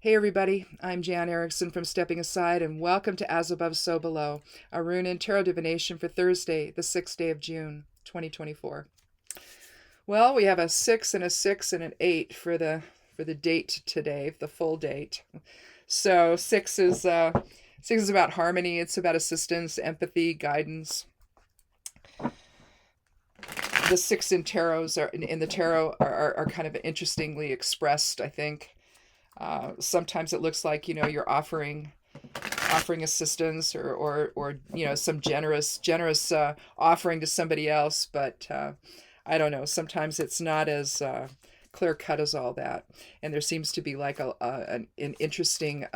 Hey everybody, I'm Jan Erickson from Stepping Aside, and welcome to As Above, So Below, a rune and tarot divination for Thursday, the 6th day of June, 2024. Well, we have a 6 and a 6 and an 8 for the date today, the full date. So 6 is about harmony, it's about assistance, empathy, guidance. The 6 in the tarot are kind of interestingly expressed, I think. Sometimes it looks like you're offering assistance or some generous offering to somebody else, but I don't know. Sometimes it's not as clear cut as all that, and there seems to be like an interesting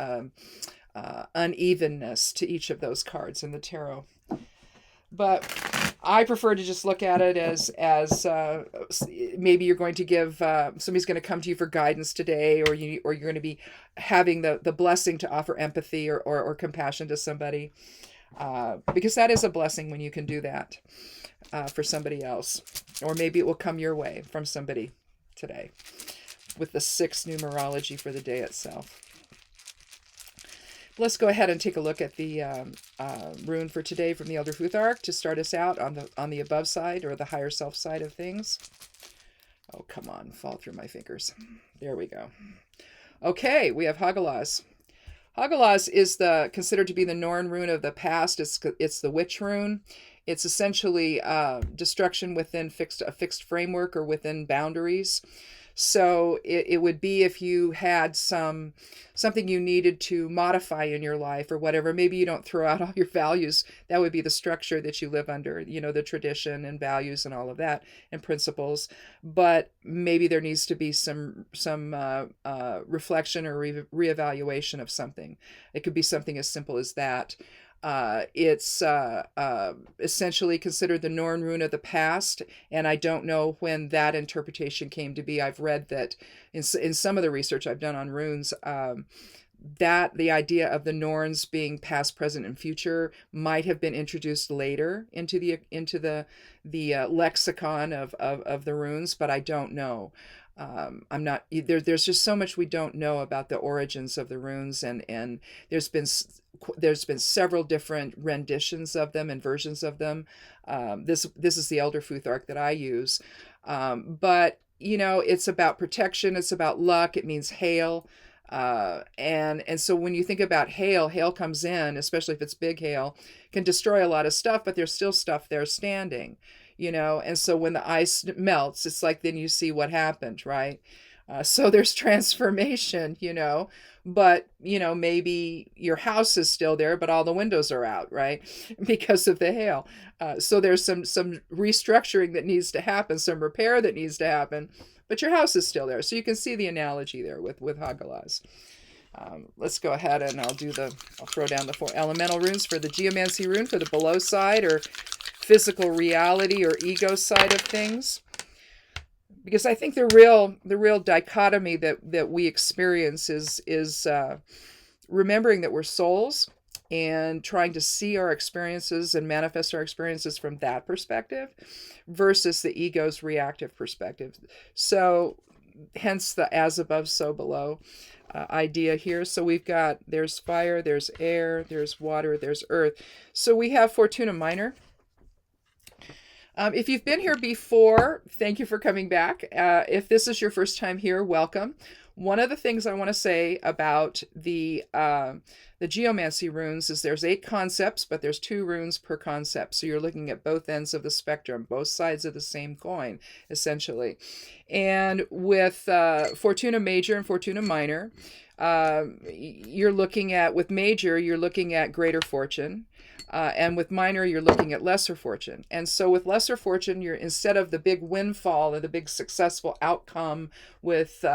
unevenness to each of those cards in the tarot. But I prefer to just look at it as maybe you're going to give somebody's going to come to you for guidance today, or you're going to be having the blessing to offer empathy or compassion to somebody, because that is a blessing when you can do that for somebody else, or maybe it will come your way from somebody today with the 6 numerology for the day itself. Let's go ahead and take a look at the rune for today from the Elder Futhark to start us out on the above side, or the higher self side of things. Oh, come on, fall through my fingers. There we go. Okay, we have Hagalaz. Hagalaz is considered to be the Norn rune of the past. It's the witch rune. It's essentially destruction within a fixed framework or within boundaries. So it would be if you had something you needed to modify in your life or whatever. Maybe you don't throw out all your values. That would be the structure that you live under, the tradition and values and all of that and principles. But maybe there needs to be some reflection or reevaluation of something. It could be something as simple as that. It's essentially considered the Norn rune of the past, and I don't know when that interpretation came to be. I've read that in some of the research I've done on runes, that the idea of the Norns being past, present, and future might have been introduced later into the lexicon of the runes, but I don't know. I'm not there. There's just so much we don't know about the origins of the runes, and there's been several different renditions of them and versions of them. This is the Elder Futhark that I use, but it's about protection. It's about luck. It means hail, and so when you think about hail comes in, especially if it's big hail, can destroy a lot of stuff, but there's still stuff there standing. And so when the ice melts, it's like then you see what happened, right? So there's transformation, but, maybe your house is still there, but all the windows are out, right? Because of the hail. So there's some restructuring that needs to happen, some repair that needs to happen, but your house is still there. So you can see the analogy there with Hagalaz. Let's go ahead and I'll throw down the 4 elemental runes for the Geomancy rune for the below side, or physical reality or ego side of things, because I think the real dichotomy that we experience is remembering that we're souls and trying to see our experiences and manifest our experiences from that perspective versus the ego's reactive perspective. So hence the as above, so below idea here. So there's fire, there's air, there's water, there's earth. So we have Fortuna Minor. If you've been here before, thank you for coming back. If this is your first time here, welcome. One of the things I want to say about the Geomancy runes is there's 8 concepts, but there's 2 runes per concept. So you're looking at both ends of the spectrum, both sides of the same coin, essentially. And with Fortuna Major and Fortuna Minor, with Major, you're looking at greater fortune. And with minor, you're looking at lesser fortune. And so with lesser fortune, you're, instead of the big windfall or the big successful outcome with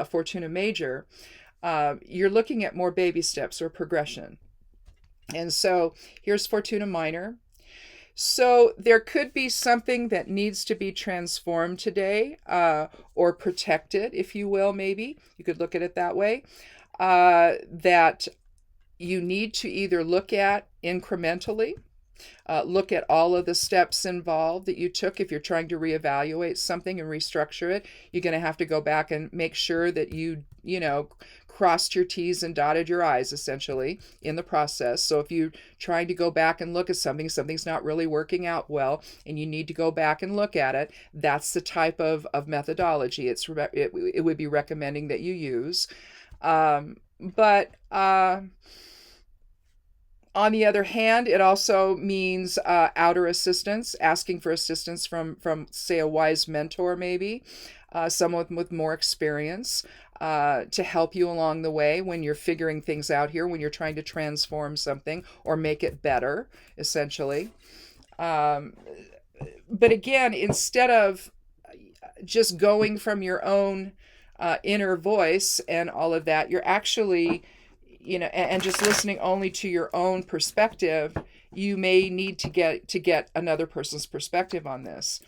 Fortuna Major, you're looking at more baby steps or progression. And so here's Fortuna Minor. So there could be something that needs to be transformed today, or protected, if you will, maybe. You could look at it that way. That you need to either look at incrementally Look at all of the steps involved that you took. If you're trying to reevaluate something and restructure it, you're going to have to go back and make sure that you know, crossed your T's and dotted your I's essentially in the process. So if you're trying to go back and look at something, something's not really working out well, and you need to go back and look at it, that's the type of methodology it would be recommending that you use. But on the other hand, it also means outer assistance, asking for assistance from say, a wise mentor, maybe someone with more experience to help you along the way when you're figuring things out here, when you're trying to transform something or make it better, essentially. But again, instead of just going from your own inner voice and all of that, you're actually, you know, and just listening only to your own perspective, you may need to get another person's perspective on this.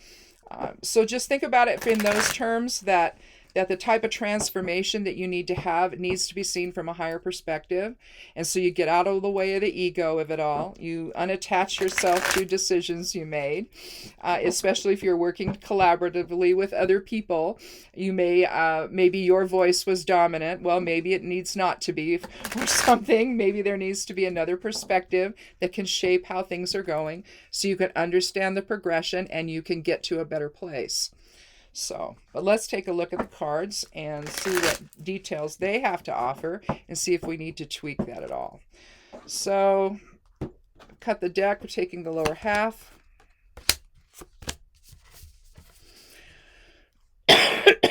So just think about it in those terms, that the type of transformation that you need to have needs to be seen from a higher perspective. And so you get out of the way of the ego of it all. You unattach yourself to decisions you made, especially if you're working collaboratively with other people. You may, maybe your voice was dominant. Well, maybe it needs not to be or something. Maybe there needs to be another perspective that can shape how things are going so you can understand the progression and you can get to a better place. So, but let's take a look at the cards and see what details they have to offer and see if we need to tweak that at all. So, cut the deck, we're taking the lower half.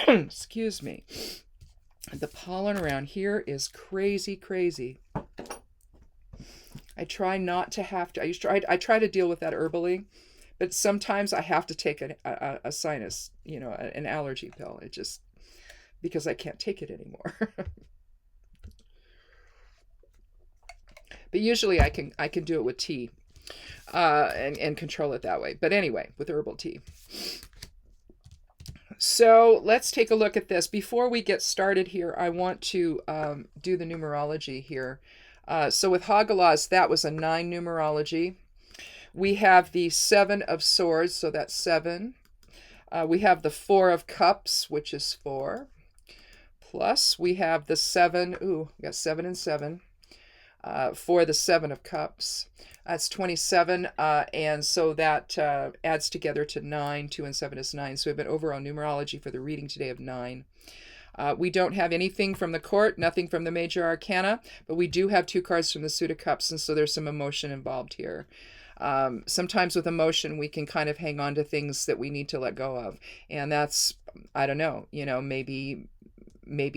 Excuse me. The pollen around here is crazy, crazy. I try not to have to, I try to deal with that herbally. But sometimes I have to take a sinus, you know, an allergy pill. It just, because I can't take it anymore. But usually I can do it with tea and control it that way. But anyway, with herbal tea. So let's take a look at this. Before we get started here, I want to do the numerology here. So with Hagalaz, that was a 9 numerology. We have the 7 of Swords, so that's 7. We have the 4 of Cups, which is 4. Plus, we have the 7, we got 7 and 7, for the 7 of Cups. That's 27, and so that adds together to 9. 2 and 7 is 9. So we have an overall numerology for the reading today of 9. We don't have anything from the court, nothing from the major arcana, but we do have 2 cards from the Suit of Cups, and so there's some emotion involved here. Sometimes with emotion, we can kind of hang on to things that we need to let go of. And that's, I don't know, you know, maybe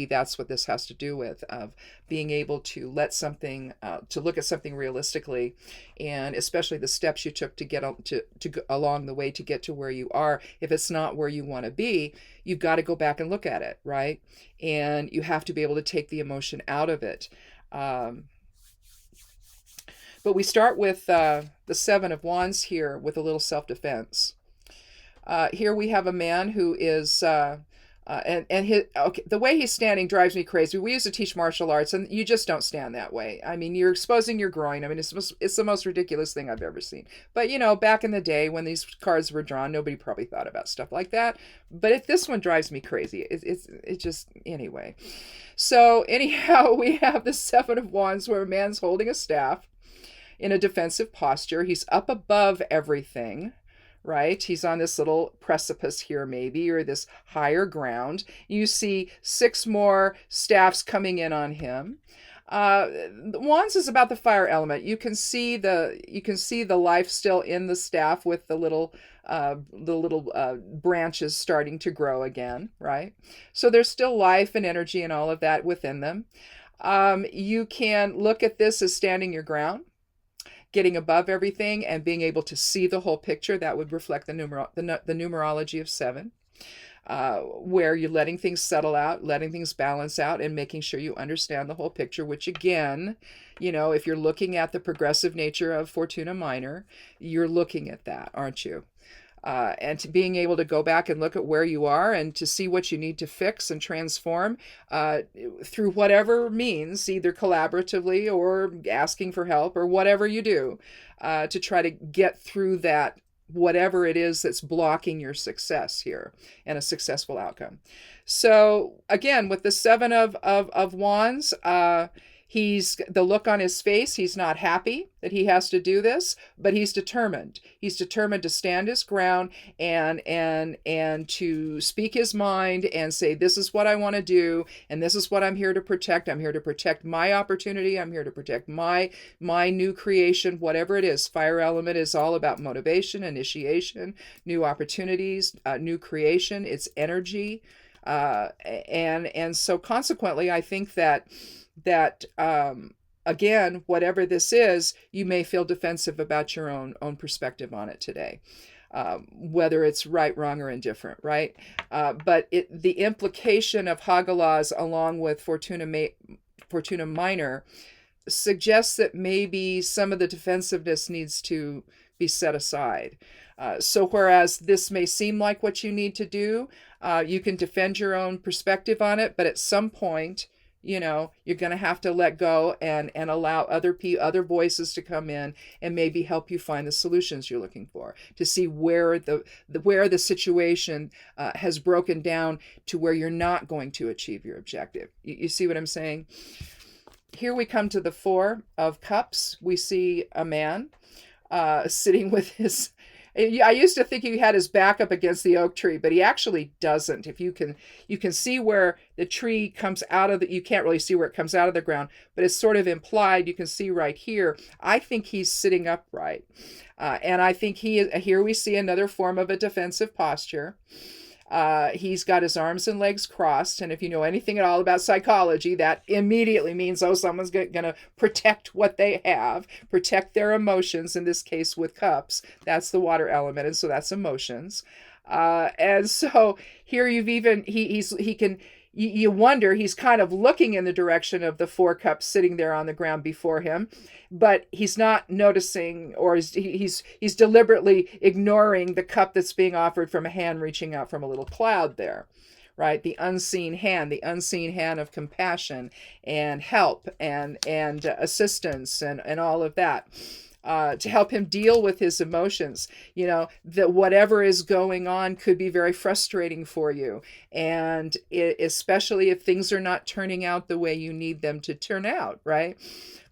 that's what this has to do with, of being able to let something, to look at something realistically, and especially the steps you took to get to go along the way to get to where you are. If it's not where you want to be, you've got to go back and look at it, right? And you have to be able to take the emotion out of it. But we start with the 7 of Wands here with a little self-defense. Here we have a man who is, the way he's standing drives me crazy. We used to teach martial arts, and you just don't stand that way. I mean, you're exposing your groin. I mean, it's the most ridiculous thing I've ever seen. But, you know, back in the day when these cards were drawn, nobody probably thought about stuff like that. But this one drives me crazy. It just, anyway. So anyhow, we have the 7 of Wands where a man's holding a staff in a defensive posture. He's up above everything, right? He's on this little precipice here, maybe, or this higher ground. You see 6 more staffs coming in on him. Wands is about the fire element. You can see the life still in the staff with the little branches starting to grow again, right? So there's still life and energy and all of that within them. You can look at this as standing your ground, getting above everything and being able to see the whole picture. That would reflect the numerology of 7, where you're letting things settle out, letting things balance out, and making sure you understand the whole picture, which again, you know, if you're looking at the progressive nature of Fortuna Minor, you're looking at that, aren't you? and to being able to go back and look at where you are and to see what you need to fix and transform through whatever means, either collaboratively or asking for help or whatever you do, to try to get through that, whatever it is that's blocking your success here and a successful outcome. So again, with the Seven of Wands, he's the look on his face. He's not happy that he has to do this, but he's determined. He's determined to stand his ground and to speak his mind and say, this is what I want to do, and this is what I'm here to protect. I'm here to protect my opportunity. I'm here to protect my new creation, whatever it is. Fire element is all about motivation, initiation, new opportunities, new creation. It's energy, and so consequently, I think that again, whatever this is, you may feel defensive about your own perspective on it today, whether it's right, wrong, or indifferent, right? But the implication of Hagalaz along with Fortuna Minor suggests that maybe some of the defensiveness needs to be set aside. So whereas this may seem like what you need to do, you can defend your own perspective on it, but at some point, you're going to have to let go and allow other voices to come in and maybe help you find the solutions you're looking for, to see where the situation has broken down to where you're not going to achieve your objective. You see what I'm saying? Here we come to the Four of Cups. We see a man sitting with his... I used to think he had his back up against the oak tree, but he actually doesn't. If you can see where the tree comes out of you can't really see where it comes out of the ground, but it's sort of implied. You can see right here. I think he's sitting upright. And I think here we see another form of a defensive posture. He's got his arms and legs crossed, and if you know anything at all about psychology, that immediately means, someone's going to protect what they have, protect their emotions, in this case with cups. That's the water element, and so that's emotions. And so here you wonder, he's kind of looking in the direction of the Four Cups sitting there on the ground before him, but he's not noticing, or he's deliberately ignoring the cup that's being offered from a hand reaching out from a little cloud there, right? The unseen hand of compassion and help and assistance and all of that. To help him deal with his emotions, that whatever is going on could be very frustrating for you. And especially if things are not turning out the way you need them to turn out, right?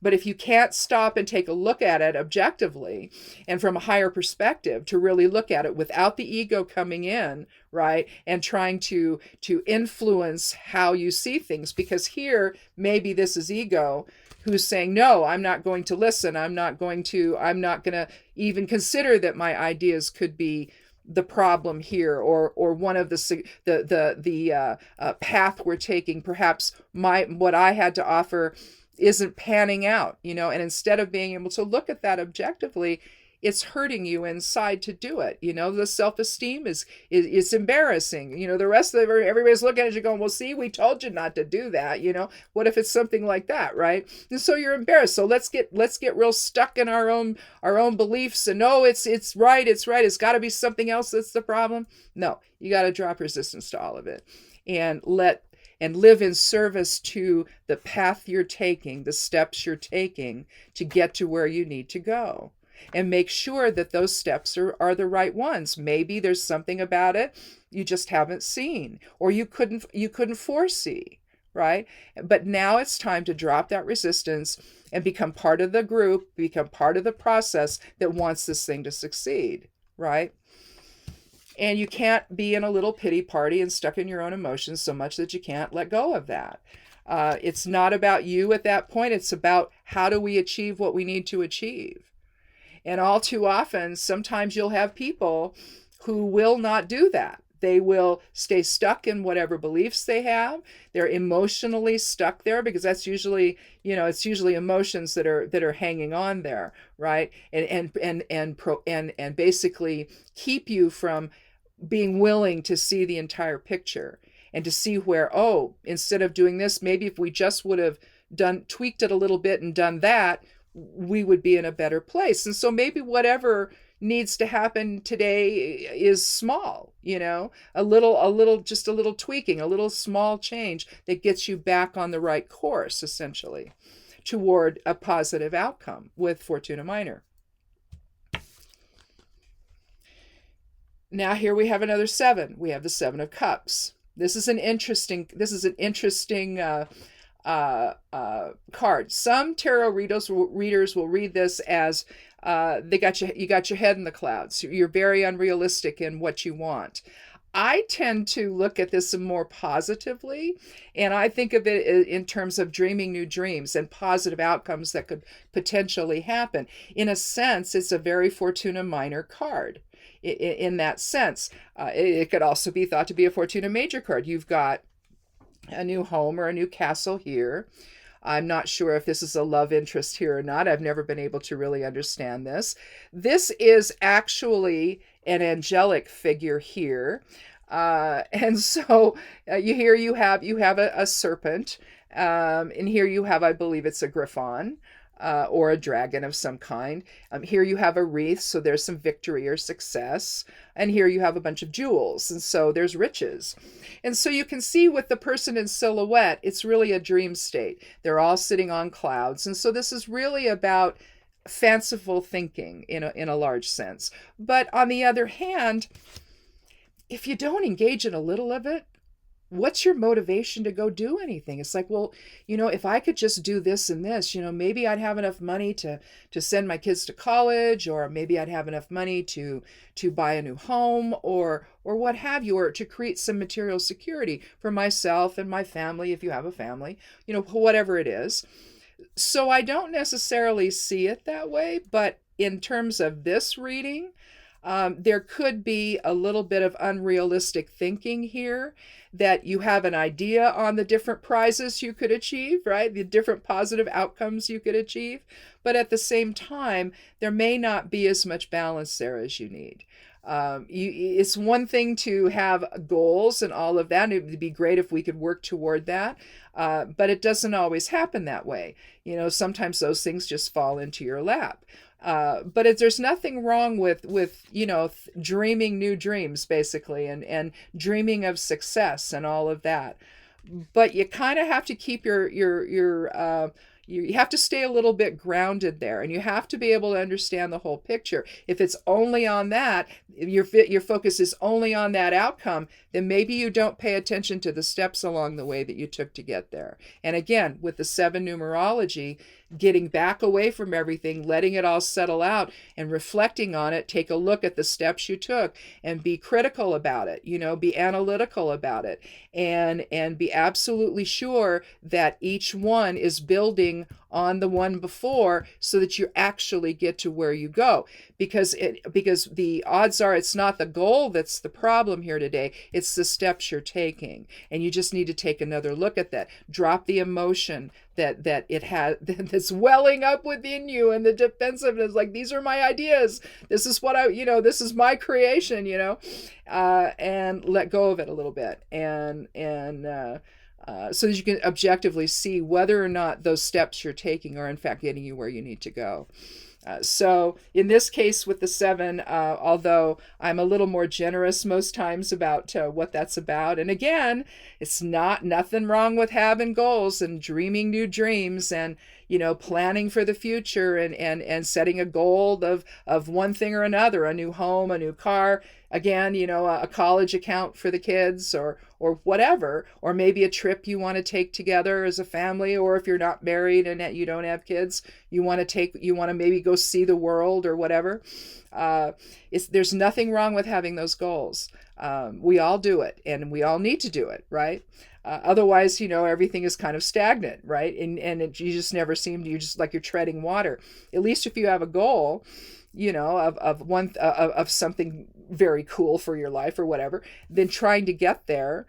But if you can't stop and take a look at it objectively and from a higher perspective, to really look at it without the ego coming in, right? And trying to influence how you see things, because here, maybe this is ego who's saying, no, I'm not going to listen. I'm not going to even consider that my ideas could be the problem here, or one of the path we're taking. Perhaps what I had to offer isn't panning out, and instead of being able to look at that objectively, it's hurting you inside to do it. The self-esteem is embarrassing. The rest of everybody's looking at you going, well, see, we told you not to do that. What if it's something like that, right? And so you're embarrassed. So let's get real stuck in our own beliefs and no, it's right. It's got to be something else that's the problem. No, you got to drop resistance to all of it and live in service to the path you're taking, the steps you're taking to get to where you need to go. And make sure that those steps are the right ones. Maybe there's something about it you just haven't seen, or you couldn't foresee, right? But now it's time to drop that resistance and become part of the group, become part of the process that wants this thing to succeed, right? And you can't be in a little pity party and stuck in your own emotions so much that you can't let go of that. It's not about you at that point. It's about how do we achieve what we need to achieve. And all too often, sometimes you'll have people who will not do that. They will stay stuck in whatever beliefs they have. They're emotionally stuck there because that's usually, it's usually emotions that are hanging on there, right? And basically keep you from being willing to see the entire picture and to see where, instead of doing this, maybe if we just would have tweaked it a little bit and done that, we would be in a better place. And so maybe whatever needs to happen today is small, just a little tweaking, a little small change that gets you back on the right course, essentially, toward a positive outcome with Fortuna Minor. Now here we have another 7. We have the 7 of Cups. This is an interesting card. Some tarot readers will read this as you got your head in the clouds. You're very unrealistic in what you want. I tend to look at this more positively, and I think of it in terms of dreaming new dreams and positive outcomes that could potentially happen. In a sense, it's a very Fortuna Minor card. In that sense, it could also be thought to be a Fortuna Major card. You've got a new home or a new castle here. I'm not sure if this is a love interest here or not. I've never been able to really understand this. This is actually an angelic figure here. And so here you have a serpent. And here you have, I believe it's a griffon. Or a dragon of some kind. Here you have a wreath, so there's some victory or success. And here you have a bunch of jewels, and so there's riches. And so you can see with the person in silhouette, it's really a dream state. They're all sitting on clouds. And so this is really about fanciful thinking in a large sense. But on the other hand, if you don't engage in a little of it, what's your motivation to go do anything? It's like, well, if I could just do this and this, maybe I'd have enough money to send my kids to college, or maybe I'd have enough money to buy a new home, or what have you, or to create some material security for myself and my family, if you have a family, whatever it is. So I don't necessarily see it that way, but in terms of this reading, there could be a little bit of unrealistic thinking here, that you have an idea on the different prizes you could achieve, right? The different positive outcomes you could achieve. But at the same time, there may not be as much balance there as you need. It's one thing to have goals and all of that. It would be great if we could work toward that. But it doesn't always happen that way. Sometimes those things just fall into your lap. But there's nothing wrong with dreaming new dreams, basically, and dreaming of success and all of that. But you kind of have to keep you have to stay a little bit grounded there, and you have to be able to understand the whole picture. If it's only on that, your focus is only on that outcome, then maybe you don't pay attention to the steps along the way that you took to get there. And again, with the 7 numerology, getting back away from everything, letting it all settle out and reflecting on it, take a look at the steps you took and be critical about it, be analytical about it, and be absolutely sure that each one is building on the one before, so that you actually get to where you go. Because the odds are it's not the goal that's the problem here today, it's the steps you're taking. And you just need to take another look at that. Drop the emotion that it has, that's welling up within you, and the defensiveness, like, these are my ideas, this is what this is my creation, and let go of it a little bit, and so that you can objectively see whether or not those steps you're taking are in fact getting you where you need to go. So in this case with the 7, although I'm a little more generous most times about what that's about, and again, it's nothing wrong with having goals and dreaming new dreams and planning for the future and setting a goal of one thing or another, a new home, a new car, again, a college account for the kids, or whatever, or maybe a trip you want to take together as a family, or if you're not married and you don't have kids, you want to maybe go see the world or whatever. There's nothing wrong with having those goals. We all do it, and we all need to do it, right? Otherwise, everything is kind of stagnant, right? You just never seem to, you're just like you're treading water. At least if you have a goal, of something very cool for your life or whatever, then trying to get there,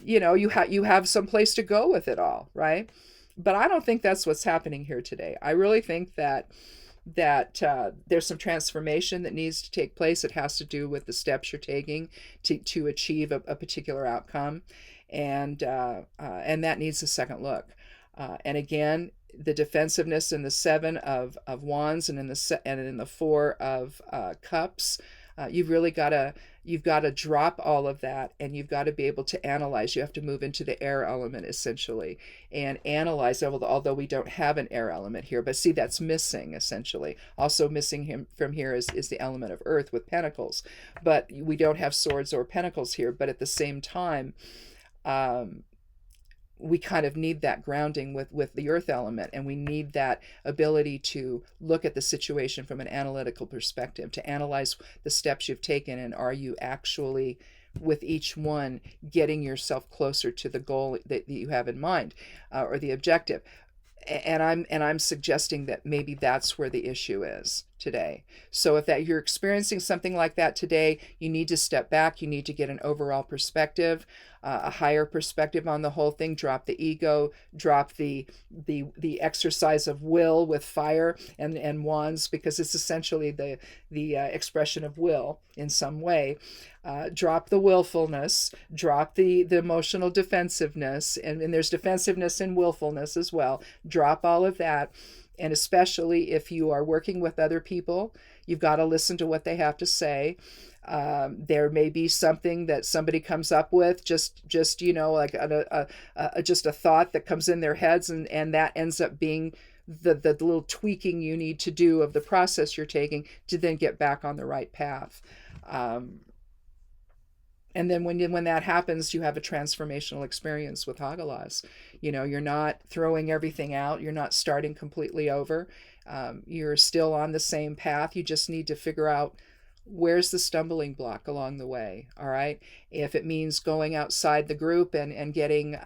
you have some place to go with it all, right? But I don't think that's what's happening here today. I really think that there's some transformation that needs to take place. It has to do with the steps you're taking to achieve a particular outcome, and that needs a second look. And again, the defensiveness in the Seven of Wands and in the Four of Cups. You've got to drop all of that, and you've got to be able to analyze. You have to move into the air element essentially and analyze, although we don't have an air element here, but see, that's missing essentially. Also missing him from here is the element of earth with pentacles, but we don't have swords or pentacles here. But at the same time, we kind of need that grounding with the earth element, and we need that ability to look at the situation from an analytical perspective, to analyze the steps you've taken, and are you actually, with each one, getting yourself closer to the goal that you have in mind, or the objective. And I'm suggesting that maybe that's where the issue is today. So if that you're experiencing something like that today, you need to step back. You need to get an overall perspective, a higher perspective on the whole thing. Drop the ego, drop the exercise of will with fire and wands, because it's essentially the expression of will in some way. Drop the willfulness, drop the emotional defensiveness, and there's defensiveness and willfulness as well. Drop all of that. And especially if you are working with other people, you've got to listen to what they have to say. There may be something that somebody comes up with, just like just a thought that comes in their heads, and that ends up being the little tweaking you need to do of the process you're taking to then get back on the right path. And then when that happens, you have a transformational experience with Hagalaz. You're not throwing everything out. You're not starting completely over. You're still on the same path. You just need to figure out, where's the stumbling block along the way, all right? If it means going outside the group and getting,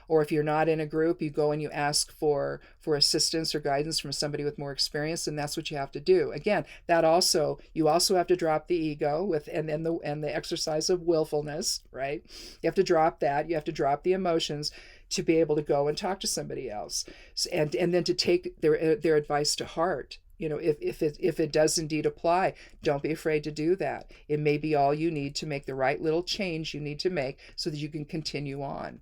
or if you're not in a group, you go and you ask for assistance or guidance from somebody with more experience, and that's what you have to do. Again, you also have to drop the ego and the exercise of willfulness, right? You have to drop that. You have to drop the emotions to be able to go and talk to somebody else, and then to take their advice to heart. If it does indeed apply, don't be afraid to do that. It may be all you need to make the right little change you need to make so that you can continue on.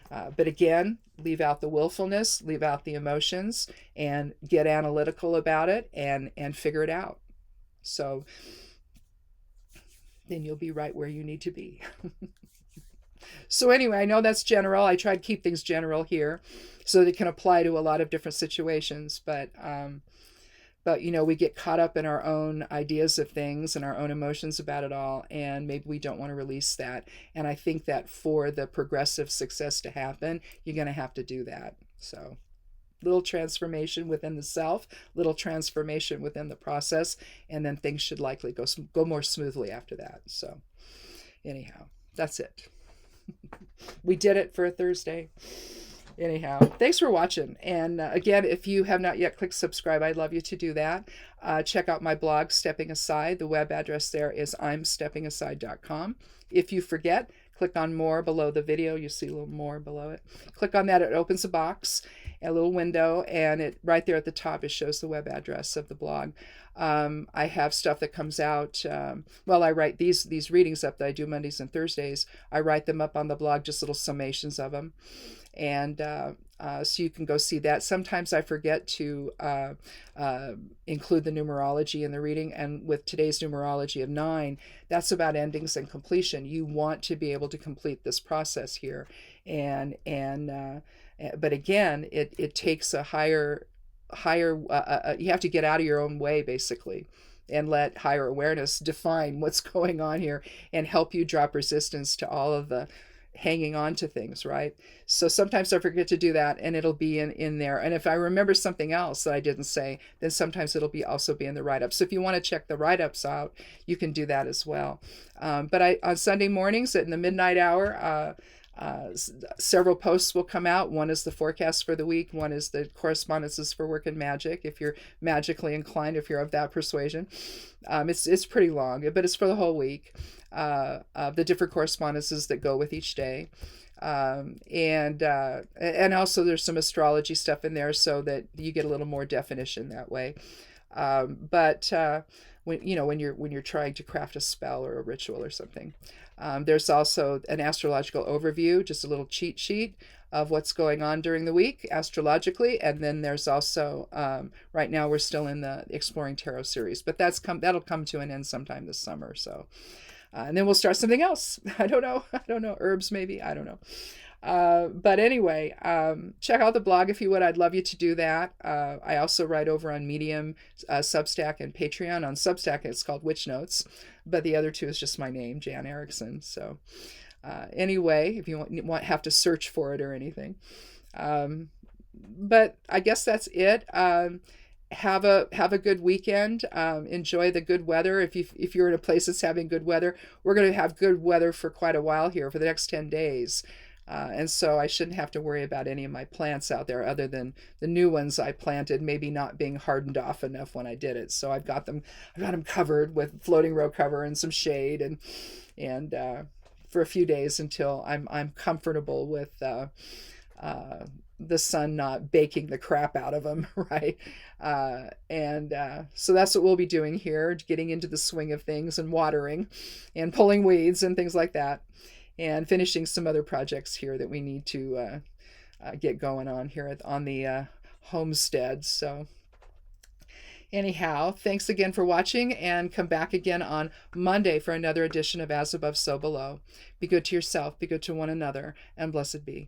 But again, leave out the willfulness, leave out the emotions, and get analytical about it and figure it out. So then you'll be right where you need to be. So anyway, I know that's general. I try to keep things general here so that it can apply to a lot of different situations, but we get caught up in our own ideas of things and our own emotions about it all, and maybe we don't want to release that. And I think that for the progressive success to happen, you're going to have to do that. So little transformation within the self, little transformation within the process, and then things should likely go more smoothly after that. So anyhow, that's it. We did it for a Thursday. Anyhow, thanks for watching. And again, if you have not yet clicked subscribe, I'd love you to do that. Check out my blog, Stepping Aside. The web address there is imsteppingaside.com. If you forget, click on more below the video. You see a little more below it. Click on that. It opens a box, a little window, and right there at the top, it shows the web address of the blog. I have stuff that comes out. I write these readings up that I do Mondays and Thursdays. I write them up on the blog, just little summations of them. And so you can go see that. Sometimes I forget to include the numerology in the reading, and with today's numerology of 9, that's about endings and completion. You want to be able to complete this process here, but again, it takes a higher. You have to get out of your own way, basically, and let higher awareness define what's going on here and help you drop resistance to all of the hanging on to things, right? So sometimes I forget to do that, and it'll be in there. And if I remember something else that I didn't say, then sometimes it'll also be in the write-up. So if you want to check the write-ups out, you can do that as well. But on Sunday mornings in the midnight hour, several posts will come out. One is the forecast for the week. One is the correspondences for work and magic, if you're magically inclined, if you're of that persuasion. It's pretty long, but it's for the whole week. The different correspondences that go with each day. And also there's some astrology stuff in there so that you get a little more definition that way. When you're trying to craft a spell or a ritual or something. There's also an astrological overview, just a little cheat sheet of what's going on during the week astrologically. And then there's also, right now we're still in the Exploring Tarot series, but that'll come to an end sometime this summer. So, and then we'll start something else. I don't know. Herbs, maybe. I don't know. But anyway, check out the blog if you would. I'd love you to do that. I also write over on Medium, Substack, and Patreon. On Substack, it's called Witch Notes, but the other two is just my name, Jan Erickson. So anyway, if you have to search for it or anything. But I guess that's it. Have a good weekend. Enjoy the good weather. If you're in a place that's having good weather, we're going to have good weather for quite a while here, for the next 10 days. And so I shouldn't have to worry about any of my plants out there, other than the new ones I planted maybe not being hardened off enough when I did it. So I've got them covered with floating row cover and some shade, and for a few days until I'm comfortable with the sun not baking the crap out of them, right? So that's what we'll be doing here, getting into the swing of things and watering and pulling weeds and things like that, and finishing some other projects here that we need to get going on here on the homestead. So anyhow, thanks again for watching, and come back again on Monday for another edition of As Above, So Below. Be good to yourself, be good to one another, and blessed be.